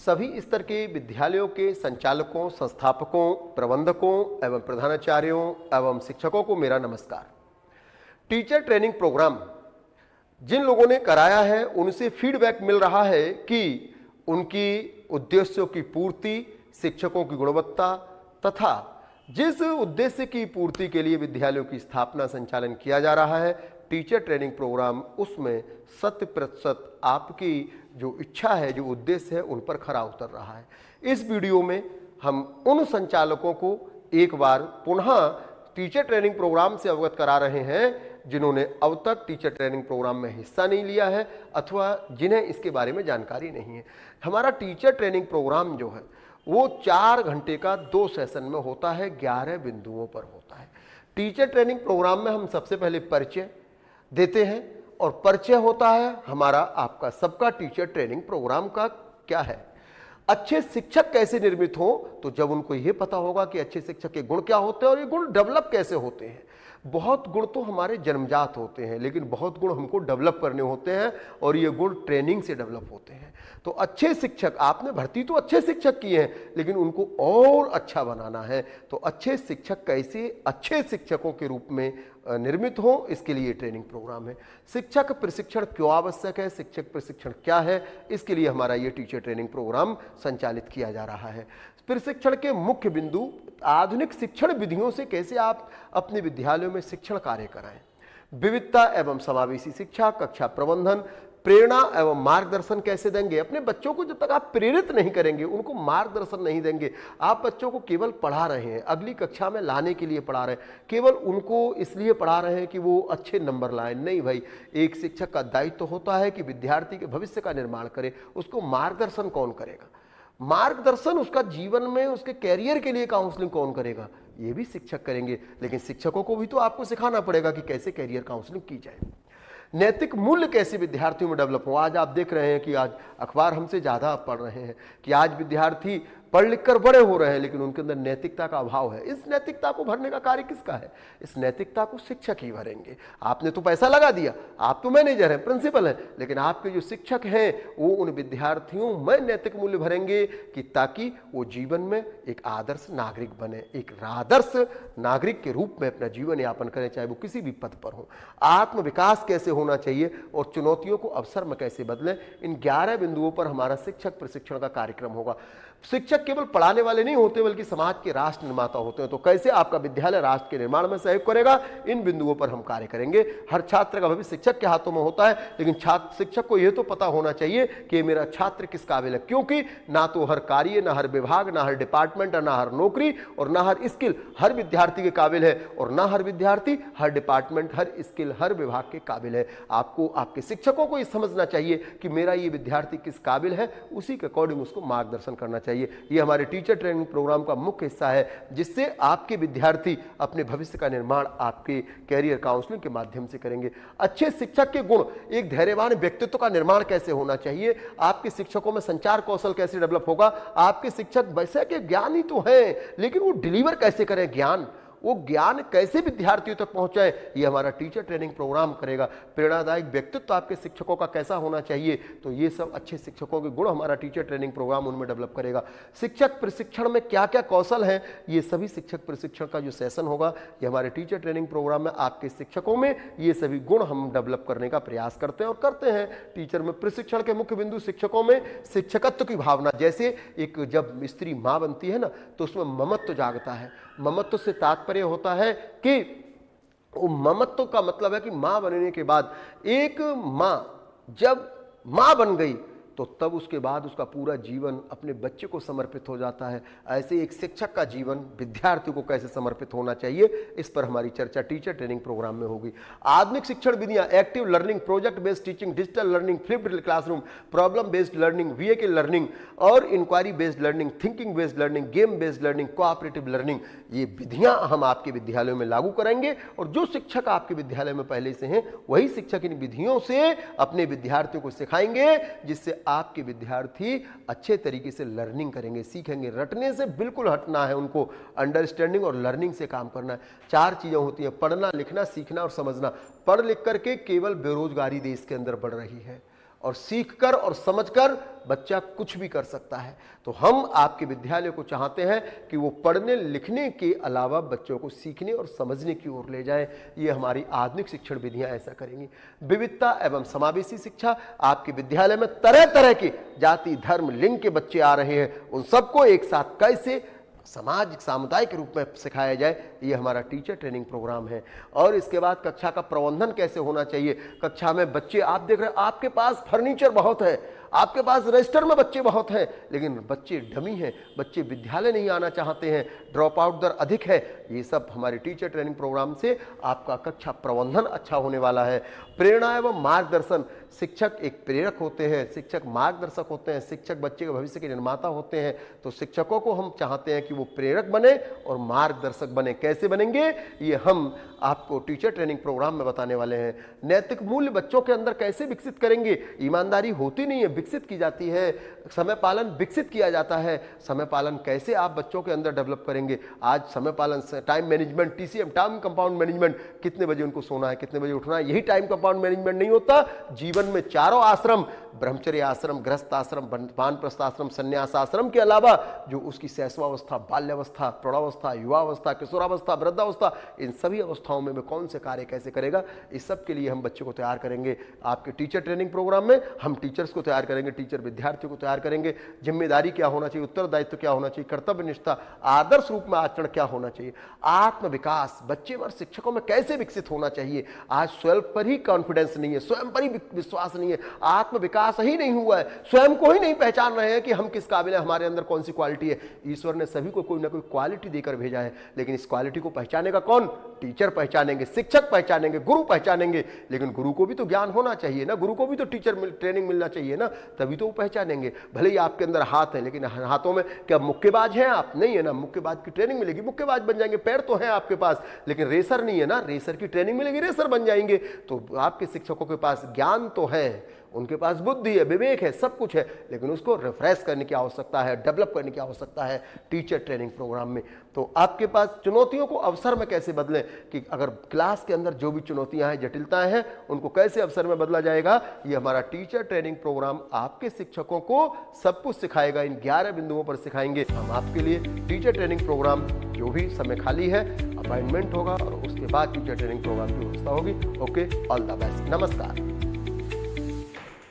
सभी स्तर के विद्यालयों के संचालकों, संस्थापकों, प्रबंधकों एवं प्रधानाचार्यों एवं शिक्षकों को मेरा नमस्कार। टीचर ट्रेनिंग प्रोग्राम जिन लोगों ने कराया है उनसे फीडबैक मिल रहा है कि उनकी उद्देश्यों की पूर्ति, शिक्षकों की गुणवत्ता तथा जिस उद्देश्य की पूर्ति के लिए विद्यालयों की स्थापना संचालन किया जा रहा है टीचर ट्रेनिंग प्रोग्राम, उसमें 100% आपकी जो इच्छा है, जो उद्देश्य है, उन पर खरा उतर रहा है। इस वीडियो में हम उन संचालकों को एक बार पुनः टीचर ट्रेनिंग प्रोग्राम से अवगत करा रहे हैं जिन्होंने अब तक टीचर ट्रेनिंग प्रोग्राम में हिस्सा नहीं लिया है अथवा जिन्हें इसके बारे में जानकारी नहीं है। हमारा टीचर ट्रेनिंग प्रोग्राम जो है वो 4 घंटे का 2 सेशन में होता है, 11 बिंदुओं पर होता है। टीचर ट्रेनिंग प्रोग्राम में हम सबसे पहले परिचय देते हैं और परिचय होता है हमारा आपका सबका टीचर ट्रेनिंग प्रोग्राम का क्या है। अच्छे शिक्षक कैसे निर्मित हो, तो जब उनको यह पता होगा कि अच्छे शिक्षक के गुण क्या होते हैं और ये गुण डेवलप कैसे होते हैं। बहुत गुण तो हमारे जन्मजात होते हैं, लेकिन बहुत गुण हमको डेवलप करने होते हैं और ये गुण ट्रेनिंग से डेवलप होते हैं। तो अच्छे शिक्षक, आपने भर्ती तो अच्छे शिक्षक किए हैं, लेकिन उनको और अच्छा बनाना है। तो अच्छे शिक्षक कैसे अच्छे शिक्षकों के रूप में निर्मित हो, इसके लिए ट्रेनिंग प्रोग्राम है। शिक्षक प्रशिक्षण क्यों आवश्यक है, शिक्षक प्रशिक्षण क्या है, इसके लिए हमारा ये टीचर ट्रेनिंग प्रोग्राम संचालित किया जा रहा है। प्रशिक्षण के मुख्य बिंदु, आधुनिक शिक्षण विधियों से कैसे आप अपने विद्यालयों में शिक्षण कार्य कराएं, विविधता एवं समावेशी शिक्षा, कक्षा प्रबंधन, प्रेरणा एवं मार्गदर्शन कैसे देंगे। अपने बच्चों को जब तक आप प्रेरित नहीं करेंगे, उनको मार्गदर्शन नहीं देंगे, आप बच्चों को केवल पढ़ा रहे हैं, अगली कक्षा में लाने के लिए पढ़ा रहे हैं, केवल उनको इसलिए पढ़ा रहे हैं कि वो अच्छे नंबर लाएं। नहीं भाई, एक शिक्षक का दायित्व तो होता है कि विद्यार्थी के भविष्य का निर्माण करे। उसको मार्गदर्शन कौन करेगा, मार्गदर्शन उसका जीवन में उसके कैरियर के लिए काउंसलिंग कौन करेगा, ये भी शिक्षक करेंगे। लेकिन शिक्षकों को भी तो आपको सिखाना पड़ेगा कि कैसे कैरियर काउंसलिंग की जाए। नैतिक मूल्य कैसे विद्यार्थियों में डेवलप हो। आज आप देख रहे हैं कि आज अखबार हमसे ज़्यादा आप पढ़ रहे हैं कि आज विद्यार्थी पढ़ लिख कर बड़े हो रहे हैं, लेकिन उनके अंदर नैतिकता का अभाव है। इस नैतिकता को भरने का कार्य किसका है, इस नैतिकता को शिक्षक ही भरेंगे। आपने तो पैसा लगा दिया, आप तो मैनेजर हैं, प्रिंसिपल हैं, लेकिन आपके जो शिक्षक हैं वो उन विद्यार्थियों में नैतिक मूल्य भरेंगे कि ताकि वो जीवन में एक आदर्श नागरिक बने, एक आदर्श नागरिक के रूप में अपना जीवन यापन करें, चाहे वो किसी भी पद पर हो। आत्म विकास कैसे होना चाहिए और चुनौतियों को अवसर में कैसे बदलें, इन 11 बिंदुओं पर हमारा शिक्षक प्रशिक्षण का कार्यक्रम होगा। शिक्षक केवल पढ़ाने वाले नहीं होते, बल्कि समाज के राष्ट्र निर्माता होते हैं। तो कैसे आपका विद्यालय राष्ट्र के निर्माण में सहयोग करेगा, इन बिंदुओं पर हम कार्य करेंगे। हर छात्र का भविष्य शिक्षक के हाथों में होता है, लेकिन छात्र शिक्षक को यह तो पता होना चाहिए कि मेरा छात्र किस काबिल है, क्योंकि ना तो हर कार्य, ना हर विभाग, ना हर डिपार्टमेंट, ना हर नौकरी और ना हर स्किल हर विद्यार्थी के काबिल है, और ना हर विद्यार्थी हर डिपार्टमेंट, हर स्किल, हर विभाग के काबिल है। आपको आपके शिक्षकों को यह समझना चाहिए कि मेरा ये विद्यार्थी किस काबिल है, उसी के अकॉर्डिंग उसको मार्गदर्शन करना चाहिए। ये हमारे टीचर ट्रेनिंग प्रोग्राम का मुख्य हिस्सा है, जिससे आपके विद्यार्थी अपने भविष्य का निर्माण आपके कैरियर काउंसलिंग के माध्यम से करेंगे। अच्छे शिक्षक के गुण, एक धैर्यवान व्यक्तित्व का निर्माण कैसे होना चाहिए, आपके शिक्षकों में संचार कौशल कैसे डेवलप होगा। आपके शिक्षक वैसे के ज्ञानी तो हैं, लेकिन वो डिलीवर कैसे करें ज्ञान, वो ज्ञान कैसे विद्यार्थियों तक पहुंचाए, ये हमारा टीचर ट्रेनिंग प्रोग्राम करेगा। प्रेरणादायक व्यक्तित्व आपके शिक्षकों का कैसा होना चाहिए, तो ये सब अच्छे शिक्षकों के गुण हमारा टीचर ट्रेनिंग प्रोग्राम उनमें डेवलप करेगा। शिक्षक प्रशिक्षण में क्या क्या कौशल हैं, ये सभी शिक्षक प्रशिक्षण का जो सेशन होगा, ये हमारे टीचर ट्रेनिंग प्रोग्राम में आपके शिक्षकों में ये सभी गुण हम डेवलप करने का प्रयास करते हैं और करते हैं। टीचर में प्रशिक्षण के मुख्य बिंदु, शिक्षकों में शिक्षकत्व की भावना। जैसे एक जब स्त्री माँ बनती है ना, तो उसमें ममत्व जागता है। ममत्व से तात्पर्य होता है कि वो ममत्व का मतलब है कि मां बनने के बाद एक मां जब मां बन गई तो तब उसके बाद उसका पूरा जीवन अपने बच्चे को समर्पित हो जाता है। ऐसे एक शिक्षक का जीवन विद्यार्थी को कैसे समर्पित होना चाहिए, इस पर हमारी चर्चा टीचर ट्रेनिंग प्रोग्राम में होगी। आधुनिक शिक्षण विधियां, active learning, project based teaching, digital learning, flipped classroom, problem based learning, VA learning और inquiry based learning, thinking based learning, game based learning, cooperative learning, ये विधियां हम आपके विद्यालयों में लागू करेंगे। और जो शिक्षक आपके विद्यालय में पहले से हैं, वही शिक्षक इन विधियों से अपने विद्यार्थियों को सिखाएंगे, जिससे आपके विद्यार्थी अच्छे तरीके से लर्निंग करेंगे, सीखेंगे। रटने से बिल्कुल हटना है, उनको अंडरस्टैंडिंग और लर्निंग से काम करना है। 4 चीजें होती हैं, पढ़ना, लिखना, सीखना और समझना। पढ़ लिख करके केवल बेरोजगारी देश के अंदर बढ़ रही है और सीखकर और समझकर बच्चा कुछ भी कर सकता है। तो हम आपके विद्यालय को चाहते हैं कि वो पढ़ने लिखने के अलावा बच्चों को सीखने और समझने की ओर ले जाएं। ये हमारी आधुनिक शिक्षण विधियां ऐसा करेंगी। विविधता एवं समावेशी शिक्षा, आपके विद्यालय में तरह तरह के जाति, धर्म, लिंग के बच्चे आ रहे हैं, उन सबको एक साथ कैसे सामाजिक सामुदायिक के रूप में सिखाया जाए, ये हमारा टीचर ट्रेनिंग प्रोग्राम है। और इसके बाद कक्षा का प्रबंधन कैसे होना चाहिए। कक्षा में बच्चे, आप देख रहे हैं आपके पास फर्नीचर बहुत है, आपके पास रजिस्टर में बच्चे बहुत हैं, लेकिन बच्चे डमी हैं, बच्चे विद्यालय नहीं आना चाहते हैं, ड्रॉप आउट दर अधिक है। ये सब हमारे टीचर ट्रेनिंग प्रोग्राम से आपका कक्षा प्रबंधन अच्छा होने वाला है। प्रेरणा एवं मार्गदर्शन, शिक्षक एक प्रेरक होते हैं, शिक्षक मार्गदर्शक होते हैं, शिक्षक बच्चे के भविष्य के निर्माता होते हैं। तो शिक्षकों को हम चाहते हैं कि वो प्रेरक बने और मार्गदर्शक बने। कैसे बनेंगे, ये हम आपको टीचर ट्रेनिंग प्रोग्राम में बताने वाले हैं। नैतिक मूल्य बच्चों के अंदर कैसे विकसित करेंगे। ईमानदारी होती नहीं है, विकसित की जाती है। समय पालन विकसित किया जाता है। समय पालन कैसे आप बच्चों के अंदर डेवलप करेंगे। आज समय पालन, time management, TCM, time compound management, कितने बजे उनको सोना है, कितने बजे उठना है, यही टाइम कंपाउंड मैनेजमेंट नहीं होता। जीवन में चारों आश्रम, ब्रह्मचर्य आश्रम, गृहस्थ आश्रम, वानप्रस्थ आश्रम, संन्यास आश्रम के अलावा जो उसकी शैशवावस्था, बाल्यावस्था, प्रौढ़ावस्था, युवावस्था, किशोरावस्था, वृद्धावस्था, इन सभी अवस्थाओं में कौन से कार्य कैसे करेगा, इस सब के लिए हम बच्चों को तैयार करेंगे। आपके टीचर ट्रेनिंग प्रोग्राम में हम टीचर्स को तैयार करेंगे, टीचर विद्यार्थियों को तैयार करेंगे। जिम्मेदारी क्या होना चाहिए, उत्तरदायित्व क्या होना चाहिए, कर्तव्य निष्ठा, आदर्श रूप में आचरण क्या होना चाहिए, आत्म विकास बच्चे और शिक्षकों में कैसे विकसित होना चाहिए। आज स्वयं पर ही कॉन्फिडेंस नहीं है, स्वयं पर ही विश्वास नहीं है, आत्म विकास ही नहीं हुआ है, स्वयं को ही नहीं पहचान रहे हैं कि हम किस काबिल है, हमारे अंदर कौन सी क्वालिटी है। ईश्वर ने सभी को कोई ना कोई क्वालिटी देकर भेजा है, लेकिन इस क्वालिटी को पहचानेगा कौन, टीचर पहचानेंगे, शिक्षक पहचानेंगे, गुरु पहचानेंगे। लेकिन गुरु को भी तो ज्ञान होना चाहिए ना, गुरु को भी तो टीचर ट्रेनिंग मिलना चाहिए ना, तभी तो वो पहचानेंगे। भले ही आपके अंदर हाथ है, लेकिन हाथों में क्या मुक्केबाज हैं आप, नहीं है ना, मुक्केबाज की ट्रेनिंग मिलेगी, मुक्केबाज बन जाएंगे। पैर तो है आपके पास, लेकिन रेसर नहीं है ना, रेसर की ट्रेनिंग मिलेगी, रेसर बन जाएंगे। तो आपके शिक्षकों के पास ज्ञान तो है, उनके पास बुद्धि है, विवेक है, सब कुछ है, लेकिन उसको रिफ्रेश करने की आवश्यकता है, डेवलप करने की आवश्यकता है टीचर ट्रेनिंग प्रोग्राम में। तो आपके पास चुनौतियों को अवसर में कैसे बदलें, कि अगर क्लास के अंदर जो भी चुनौतियां हैं, जटिलताएं हैं, उनको कैसे अवसर में बदला जाएगा, ये हमारा टीचर ट्रेनिंग प्रोग्राम आपके शिक्षकों को सब कुछ सिखाएगा। इन 11 बिंदुओं पर सिखाएंगे हम आपके लिए टीचर ट्रेनिंग प्रोग्राम। जो भी समय खाली है, अपॉइंटमेंट होगा और उसके बाद टीचर ट्रेनिंग प्रोग्राम की व्यवस्था होगी। ओके, ऑल द बेस्ट, नमस्कार।